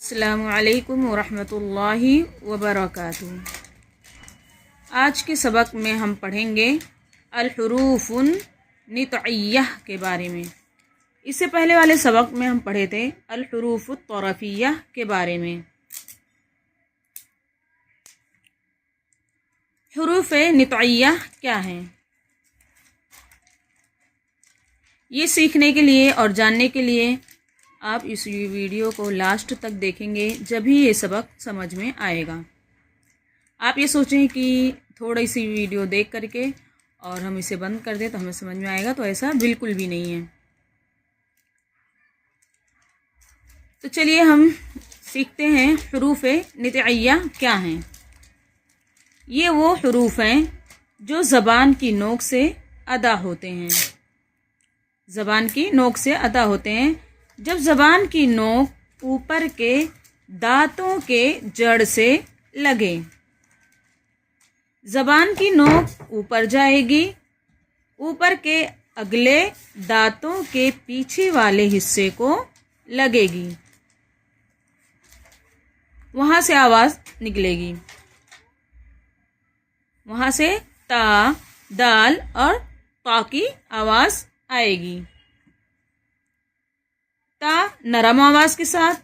अस्सलामु अलैकुम वरहमतुल्लाहि वबरकातुहू। आज के सबक में हम पढ़ेंगे अल-हुरूफुन नितइय्यह के बारे में। इससे पहले वाले सबक में हम पढ़े थे अल-हुरूफुत तौरफिय्यह के बारे में। हुरूफ नितइय्यह क्या हैं, ये सीखने के लिए और जानने के लिए आप इस वीडियो को लास्ट तक देखेंगे, जब ही ये सबक समझ में आएगा। आप ये सोचें कि थोड़ी सी वीडियो देख करके और हम इसे बंद कर दें तो हमें समझ में आएगा, तो ऐसा बिल्कुल भी नहीं है। तो चलिए हम सीखते हैं हुरूफ नितइय्यह क्या हैं। ये वो हुरूफ हैं जो ज़बान की नोक से अदा होते हैं। ज़बान की नोक से अदा होते हैं। जब ज़बान की नोक ऊपर के दांतों के जड़ से लगे, ज़बान की नोक ऊपर जाएगी, ऊपर के अगले दांतों के पीछे वाले हिस्से को लगेगी, वहाँ से आवाज़ निकलेगी। वहाँ से ता, दाल और ता की आवाज़ आएगी। ता नरम आवाज़ के साथ,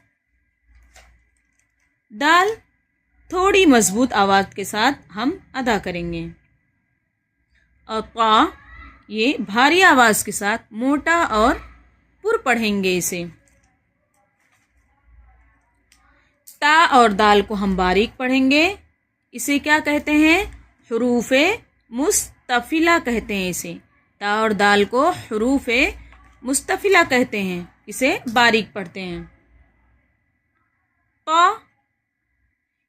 दाल थोड़ी मजबूत आवाज़ के साथ हम अदा करेंगे, और ता ये भारी आवाज़ के साथ मोटा और पुर पढ़ेंगे इसे। ता और दाल को हम बारीक पढ़ेंगे। इसे क्या कहते हैं? हुरूफ मुस्तफिला कहते हैं इसे। ता और दाल को हुरूफ मुस्तफिला कहते हैं, इसे बारीक पढ़ते हैं। ता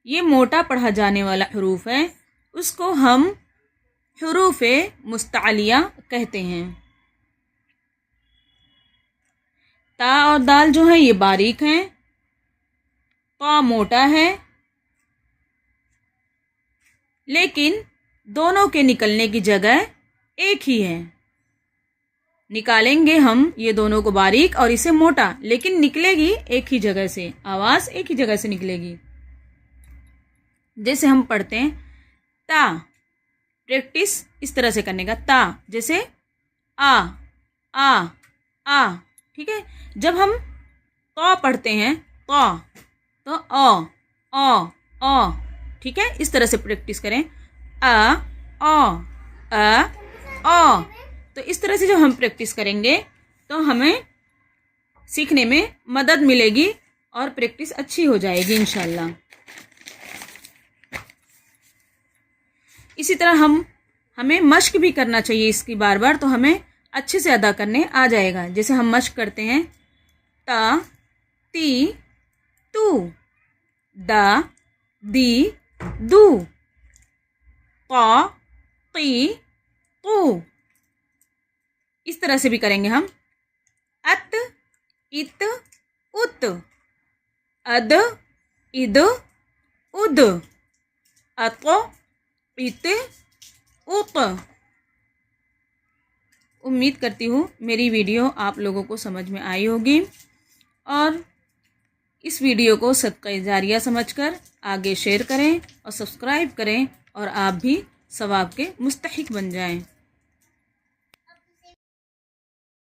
ये मोटा पढ़ा जाने वाला हुरूफ है, उसको हम हुरूफ मुस्तअलिया कहते हैं। ता और दाल जो है ये बारीक हैं, ता मोटा है, लेकिन दोनों के निकलने की जगह एक ही है। निकालेंगे हम ये दोनों को बारीक और इसे मोटा, लेकिन निकलेगी एक ही जगह से, आवाज़ एक ही जगह से निकलेगी। जैसे हम पढ़ते हैं ता, प्रैक्टिस इस तरह से करने का। ता जैसे आ आ आ, ठीक है। जब हम ता पढ़ते हैं ता, तो आ, ठीक है। इस तरह से प्रैक्टिस करें। आ। तो इस तरह से जब हम प्रैक्टिस करेंगे तो हमें सीखने में मदद मिलेगी और प्रैक्टिस अच्छी हो जाएगी इंशाल्लाह। इसी तरह हमें मश्क भी करना चाहिए इसकी बार बार, तो हमें अच्छे से अदा करने आ जाएगा। जैसे हम मश्क करते हैं ता, ती, तू, दा, दी, दू, ता, ती, तू। इस तरह से भी करेंगे हम। अत, इत, उत, अद, इद, उद, अत, इत, उत। उम्मीद करती हूँ मेरी वीडियो आप लोगों को समझ में आई होगी, और इस वीडियो को सदक़े जारिया समझकर आगे शेयर करें और सब्सक्राइब करें, और आप भी सवाब के मुस्तहिक बन जाएं।